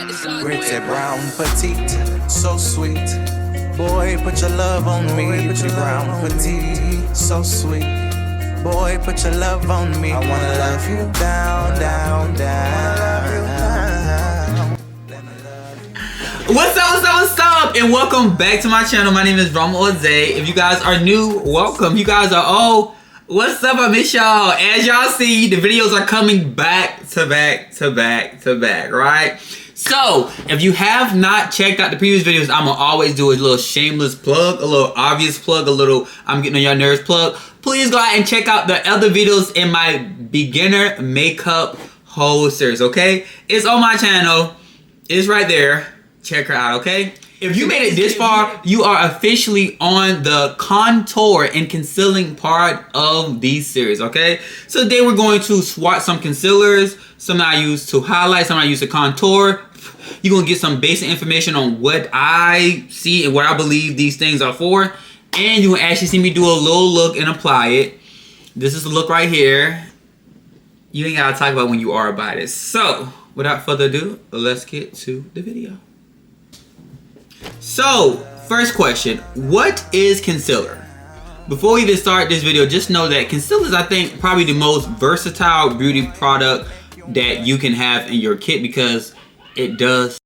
Pretty brown, petite, so sweet. Boy, put your love on me. Pretty brown, petite, so sweet. Boy, put your love on me. I wanna love you down, down, down. What's up, and welcome back to my channel. My name is Romo Jose. If you guys are new, welcome. You guys are what's up? I miss y'all. As y'all see, the videos are coming back to back, right? So, if you have not checked out the previous videos, I'm gonna always do a little shameless plug, a little obvious plug, a little I'm getting on your nerves plug. Please go out and check out the other videos in my beginner makeup whole series, okay? It's on my channel. It's right there. Check her out, okay? If you made it this far, you are officially on the contour and concealing part of these series, okay? So today we're going to swatch some concealers, some I use to highlight, some I use to contour. You're gonna get some basic information on what I see and what I believe these things are for. And you will actually see me do a little look and apply it. This is the look right here. You ain't gotta talk about when you are about it. So, without further ado, let's get to the video. So, first question, what is concealer? Before we even start this video, just know that concealer is, I think, probably the most versatile beauty product that you can have in your kit because it does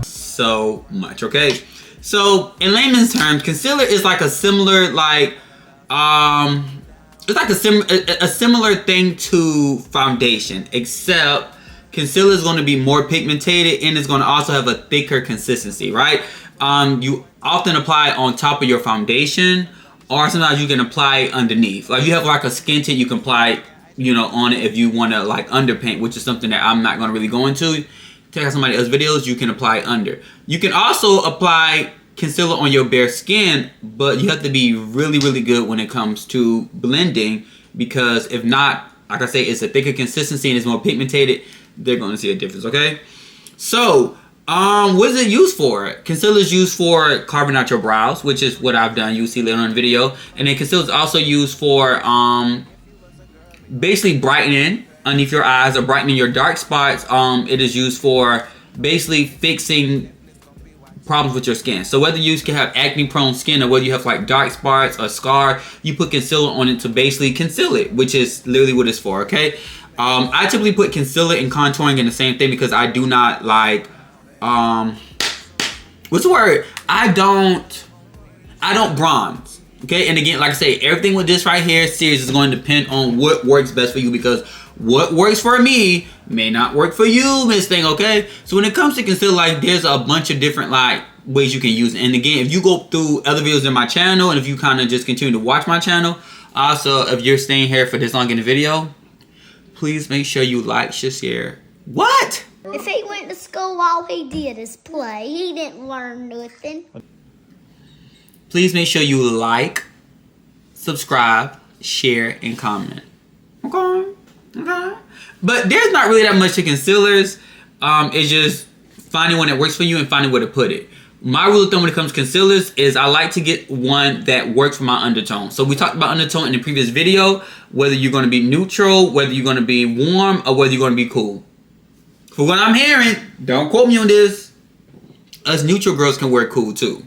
so much, okay? So, in layman's terms, concealer is like a similar, it's like a similar thing to foundation, except concealer is going to be more pigmented and it's going to also have a thicker consistency, right? You often apply it on top of your foundation, or sometimes you can apply it underneath. Like you have like a skin tint, you can apply, on it if you want to like underpaint, which is something that I'm not going to really go into. Check out somebody else's videos, you can apply it under. You can also apply concealer on your bare skin, but you have to be really, really good when it comes to blending, because if not, like I say, it's a thicker consistency and it's more pigmented. They're going to see a difference, okay? So, what is it used for? Concealer is used for carving out your brows, which is what I've done. You'll see later on in the video. And then concealer is also used for basically brightening underneath your eyes or brightening your dark spots. It is used for basically fixing problems with your skin. So whether you can have acne prone skin or whether you have like dark spots or scar, you put concealer on it to basically conceal it, which is literally what it's for, okay? I typically put concealer and contouring in the same thing because I do not like, what's the word? I don't bronze, okay? And again, like I say, everything with this right here series is going to depend on what works best for you, because what works for me may not work for you, Miss Thing, okay? So when it comes to concealer, like there's a bunch of different like ways you can use it. And again, if you go through other videos in my channel and if you kind of just continue to watch my channel, also if you're staying here for this long in the video, please make sure you like, share. What? If he went to school, all he did is play. He didn't learn nothing. Please make sure you like, subscribe, share, and comment. Okay? But there's not really that much to concealers. It's just finding one that works for you and finding where to put it. My rule of thumb when it comes to concealers is I like to get one that works for my undertone. So we talked about undertone in the previous video, whether you're going to be neutral, whether you're going to be warm, or whether you're going to be cool. For what I'm hearing, don't quote me on this, us neutral girls can wear cool too.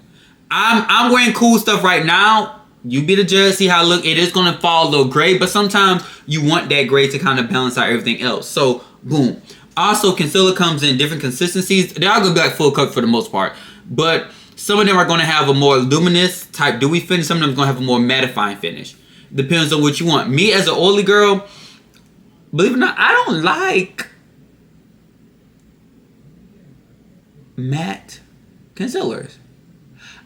I'm wearing cool stuff right now. You be the judge, see how I look. It is going to fall a little gray, but sometimes you want that gray to kind of balance out everything else. So, boom. Also, concealer comes in different consistencies. They're all going to be like full coverage for the most part. But some of them are going to have a more luminous type dewy finish. Some of them are going to have a more mattifying finish. Depends on what you want. Me as an oily girl, believe it or not, I don't like matte concealers.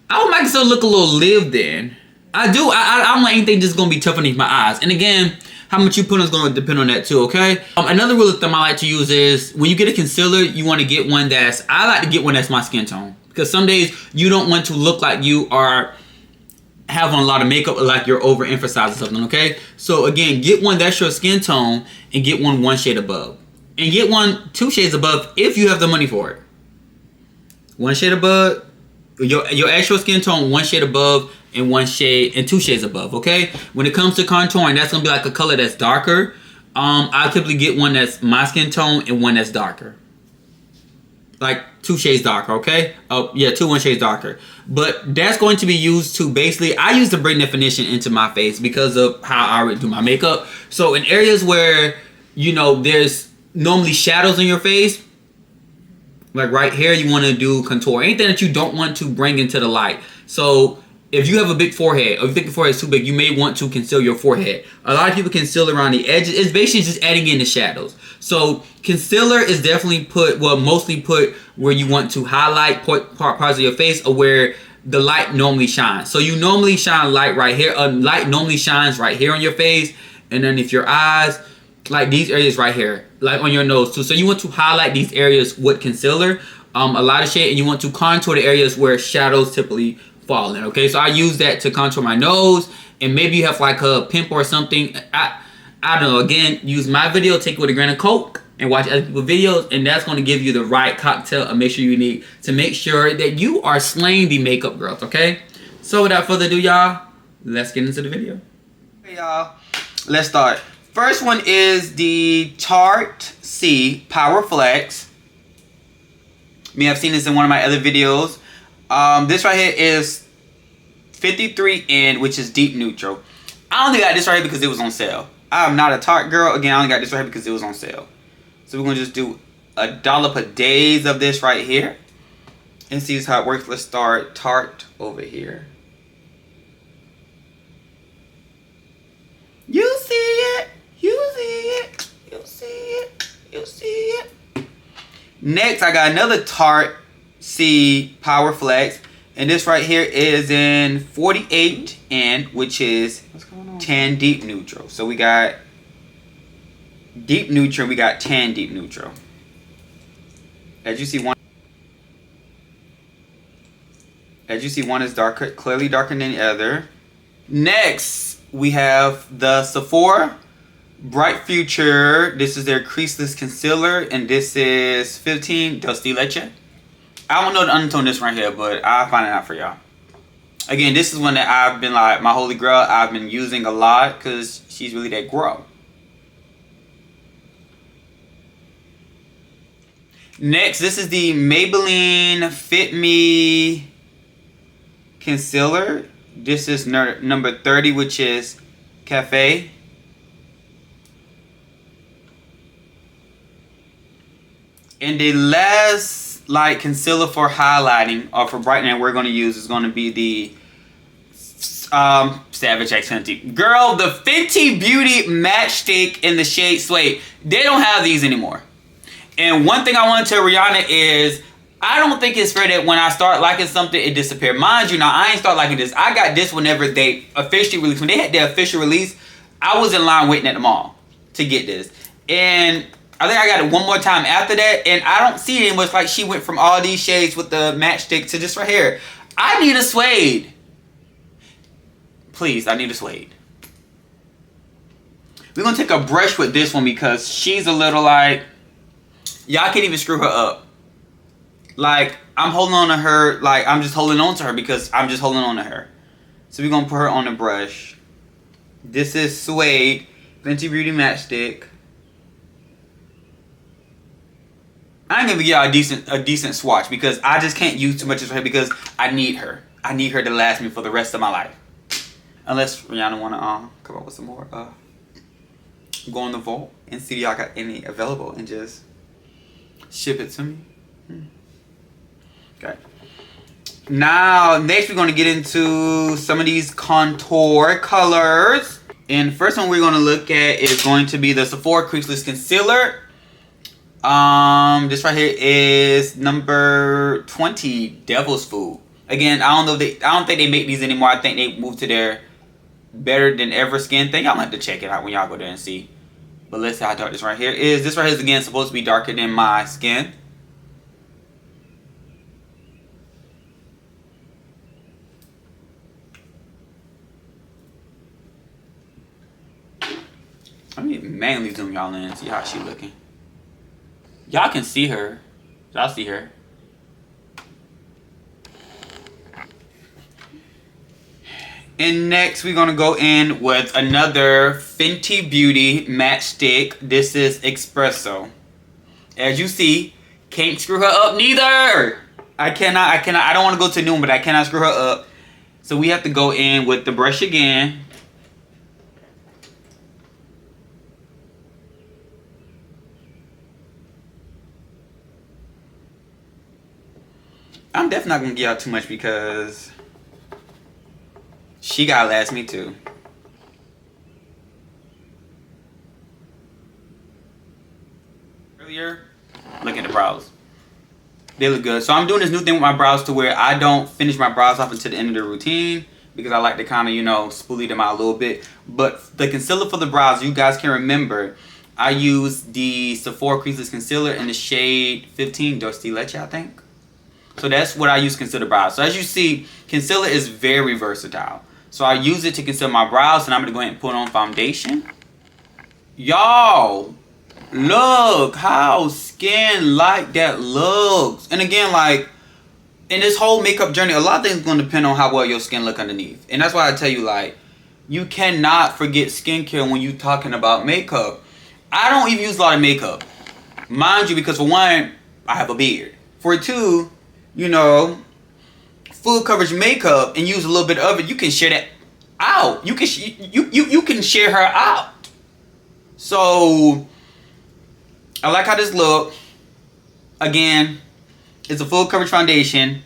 I want my concealer to look a little lived in. I do. I don't like anything that's going to be tough underneath my eyes. And again, how much you put on is going to depend on that too, okay? Another rule of thumb I like to use is when you get a concealer, you want to get one I like to get one that's my skin tone. Because some days you don't want to look like you are having a lot of makeup or like you're overemphasizing something, okay? So again, get one that's your skin tone and get one shade above. And get one 2 shades above if you have the money for it. 1 shade above, your actual skin tone, 1 shade above, and 2 shades above, okay? When it comes to contouring, that's gonna be like a color that's darker. I typically get one that's my skin tone and one that's darker. Like 2 shades darker, okay? Oh, yeah, 1 shades darker. But that's going to be used to basically, I use to bring definition into my face because of how I already do my makeup. So in areas where, you know, there's normally shadows in your face, like right here, you want to do contour. Anything that you don't want to bring into the light. So if you have a big forehead, or you think your forehead is too big, you may want to conceal your forehead. A lot of people conceal around the edges. It's basically just adding in the shadows. So concealer is definitely mostly put where you want to highlight parts of your face or where the light normally shines. So you normally shine light right here. Light normally shines right here on your face. And then if your eyes, like these areas right here, like on your nose too. So you want to highlight these areas with concealer, a lot of shade, and you want to contour the areas where shadows typically fall in. Okay, so I use that to contour my nose, and maybe you have like a pimple or something. I don't know. Again, use my video, take it with a grain of Coke, and watch other people's videos, and that's going to give you the right cocktail and make sure you need to make sure that you are slaying the makeup girls. Okay, so without further ado, y'all, let's get into the video. Hey y'all, let's start. First one is the Tarte C Power Flex. Me, I've seen this in one of my other videos. This right here is 53N, which is deep neutral. I only got this right here because it was on sale. I'm not a Tarte girl. Again, I only got this right here because it was on sale. So we're going to just do a dollop a days of this right here. And see how it works. Let's start Tarte over here. You see it. You see it. You see it. You see it. Next, I got another Tarte C Power Flex. And this right here is in 48N, which is 10 deep neutral. So we got deep neutral, we got 10 deep neutral. As you see, one is darker, clearly darker than the other. Next, we have the Sephora Bright Future. This is their creaseless concealer, and this is 15 Dusty Leche. I don't know the undertone this right here, but I'll find it out for y'all. Again, this is one that I've been like my holy grail. I've been using a lot because she's really that grow. Next, this is the Maybelline Fit Me Concealer. This is number 30, which is Cafe. And the last light concealer for highlighting or for brightening we're going to use is going to be the Savage X Fenty. Girl, the Fenty Beauty Matchstick in the shade Suede. They don't have these anymore. And one thing I want to tell Rihanna is I don't think it's fair that when I start liking something, it disappears. Mind you, now I ain't start liking this. I got this whenever they officially released. When they had their official release, I was in line waiting at the mall to get this. And I think I got it one more time after that, and I don't see it anymore. It's like she went from all these shades with the matchstick to this right here. I need a suede. Please, I need a suede. We're going to take a brush with this one because she's a little like, y'all can't even screw her up. Like, I'm holding on to her, like, I'm just holding on to her because I'm just holding on to her. So we're going to put her on the brush. This is Suede Fenty Beauty Matchstick. I'm gonna give y'all a decent swatch because I just can't use too much of her because I need her. I need her to last me for the rest of my life. Unless Rihanna wanna come up with some more, go on the vault and see if y'all got any available and just ship it to me. Okay. Now next we're gonna get into some of these contour colors. And first one we're gonna look at is going to be the Sephora Creaseless Concealer. This right here is number 20, Devil's Food. Again, I don't think they make these anymore. I think they moved to their Better Than Ever skin thing. Y'all have to check it out when y'all go there and see. But let's see how dark this right here is. This right here is again supposed to be darker than my skin. Let me manually zoom y'all in and see how she looking. Y'all can see her. Y'all see her. And next we're gonna go in with another Fenty Beauty Matte Stick. This is Espresso. As you see, can't screw her up neither. I don't want to go to noon, but I cannot screw her up. So we have to go in with the brush again. I'm definitely not gonna give out too much because she gotta last me too. Earlier, look at the brows. They look good. So I'm doing this new thing with my brows to where I don't finish my brows off until the end of the routine because I like to kind of, you know, spoolie them out a little bit. But the concealer for the brows, you guys can remember, I use the Sephora Creaseless Concealer in the shade 15 Dusty Leche, I think. So that's what I use to conceal the brows. So as you see, concealer is very versatile. So I use it to conceal my brows, and I'm going to go ahead and put on foundation. Y'all, look how skin like that looks. And again, like, in this whole makeup journey, a lot of things are going to depend on how well your skin look underneath. And that's why I tell you, like, you cannot forget skincare when you're talking about makeup. I don't even use a lot of makeup. Mind you, because for one, I have a beard. For two, you know, full coverage makeup and use a little bit of it, you can share that out. You can share her out. So I like how this look. Again, it's a full coverage foundation.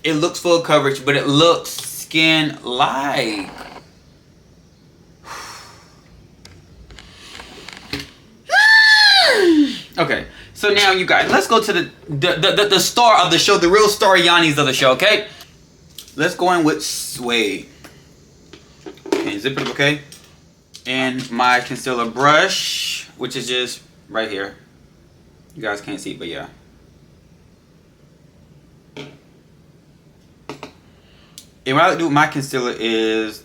It looks full coverage, but it looks skin like. Okay. So now you guys, let's go to the star of the show, the real star Yanni's of the show, okay? Let's go in with Suede. Okay, zip it up, okay? And my concealer brush, which is just right here. You guys can't see it, but yeah. And what I like to do with my concealer is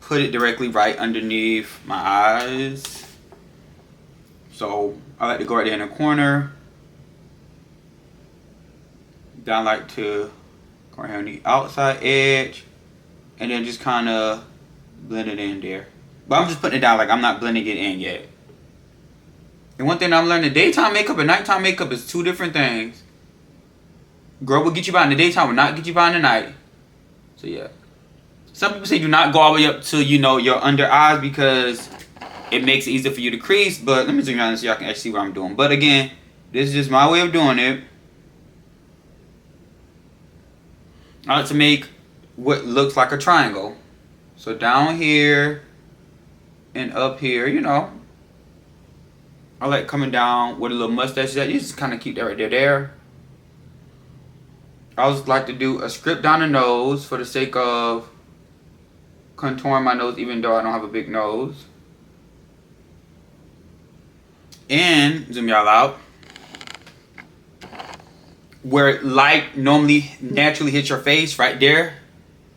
put it directly right underneath my eyes. So I like to go right there in the corner. Then I like to go right here on the outside edge. And then just kind of blend it in there. But I'm just putting it down, like I'm not blending it in yet. And one thing I'm learning, daytime makeup and nighttime makeup is two different things. Girl will get you by in the daytime, will not get you by in the night. So yeah. Some people say do not go all the way up to, you know, your under eyes because it makes it easier for you to crease. But let me zoom around so y'all can actually see what I'm doing. But again, this is just my way of doing it. I like to make what looks like a triangle. So down here and up here, you know. I like coming down with a little mustache. You just kind of keep that right there. I always like to do a script down the nose for the sake of contouring my nose even though I don't have a big nose. And zoom y'all out. Where light normally naturally hits your face right there,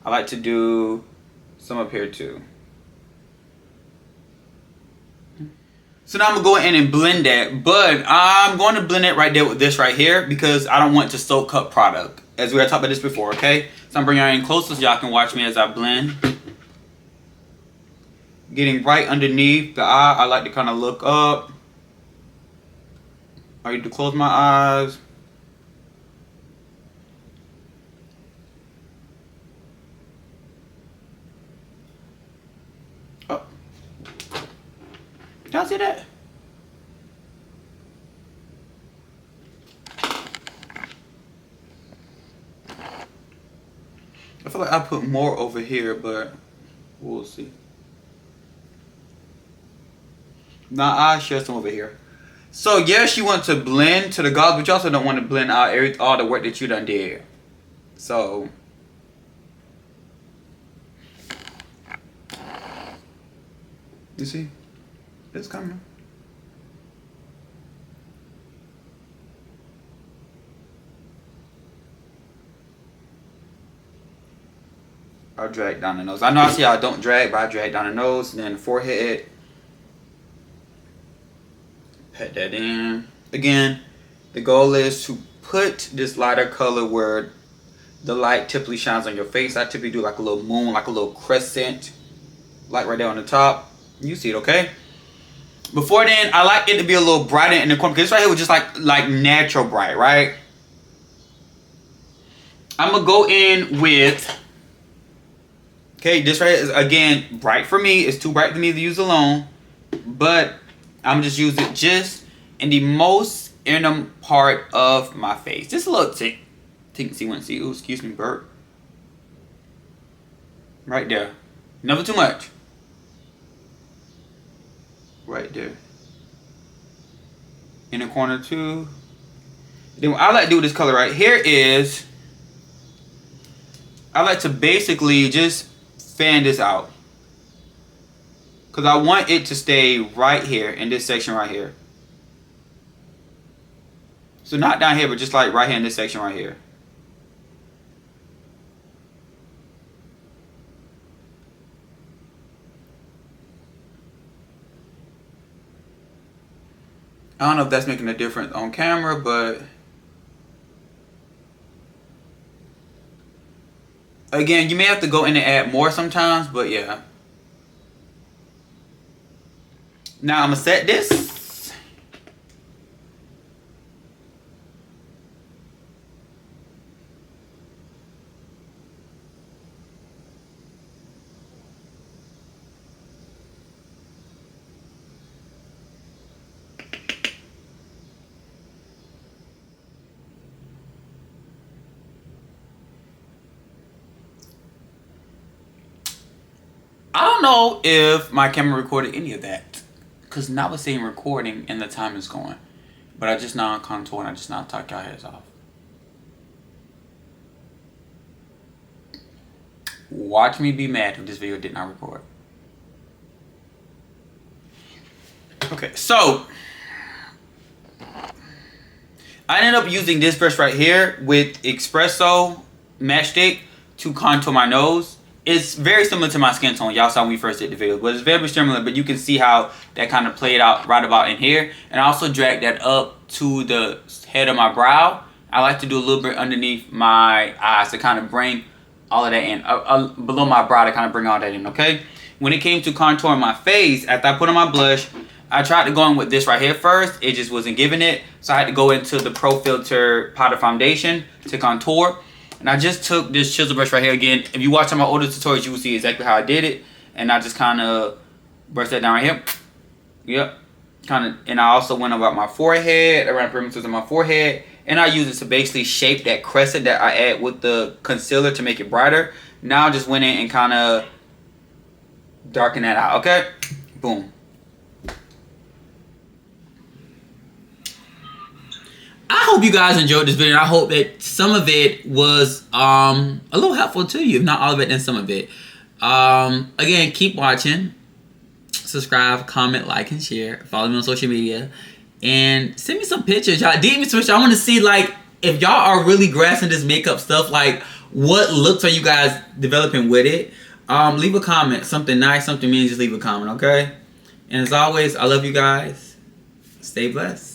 I like to do some up here too. So now I'm going to go in and blend that, but I'm going to blend it right there with this right here because I don't want to soak up product. As we had talked about this before, okay? So I'm bringing it in closer so y'all can watch me as I blend. Getting right underneath the eye, I like to kind of look up. I need to close my eyes. Oh. Y'all see that? I feel like I put more over here, but we'll see. Now I share some over here. So yes, you want to blend to the gods, but you also don't want to blend out all the work that you done did. So you see, it's coming. I'll drag down the nose. I know I see how I don't drag, but I drag down the nose and then the forehead. Pat that in. Again, the goal is to put this lighter color where the light typically shines on your face. I typically do like a little moon, like a little crescent light right there on the top. You see it, okay? Before then, I like it to be a little brighter in the corner, because this right here was just like natural bright, right? I'm gonna go in with, okay, this right here is, again, bright for me. It's too bright for me to use alone, but I'm just using it just in the most inner part of my face. Just a little tick. See, ooh, excuse me, burp. Right there. Never too much. Right there. In the corner too. Then what I like to do with this color right here is, I like to basically just fan this out, because I want it to stay right here in this section right here. So not down here, but just like right here in this section right here. I don't know if that's making a difference on camera, but again, you may have to go in and add more sometimes, but yeah. Now I'm gonna set this. I don't know if my camera recorded any of that, because now it's saying recording and the time is going. But I just now contour and I just now talk y'all heads off. Watch me be mad if this video did not record. Okay, so I ended up using this brush right here with Espresso Matchstick to contour my nose. It's very similar to my skin tone. Y'all saw when we first did the video, but it's very similar, but you can see how that kind of played out right about in here. And I also dragged that up to the head of my brow. I like to do a little bit underneath my eyes to kind of bring all of that in, below my brow to kind of bring all that in, okay? When it came to contouring my face, after I put on my blush, I tried to go in with this right here first. It just wasn't giving it, so I had to go into the Pro Filter Powder Foundation to contour. And I just took this chisel brush right here again. If you watch some of my older tutorials, you will see exactly how I did it. And I just kind of brushed that down right here. Yep. Kind of. And I also went about my forehead, around the perimeters of my forehead. And I use it to basically shape that crescent that I add with the concealer to make it brighter. Now I just went in and kind of darken that out. Okay? Boom. I hope you guys enjoyed this video. I hope that some of it was a little helpful to you. If not all of it, then some of it. Again, keep watching. Subscribe, comment, like, and share. Follow me on social media. And send me some pictures. Y'all DM me some pictures. I want to see, like, if y'all are really grasping this makeup stuff, like, what looks are you guys developing with it? Leave a comment. Something nice, something mean, just leave a comment, okay? And as always, I love you guys. Stay blessed.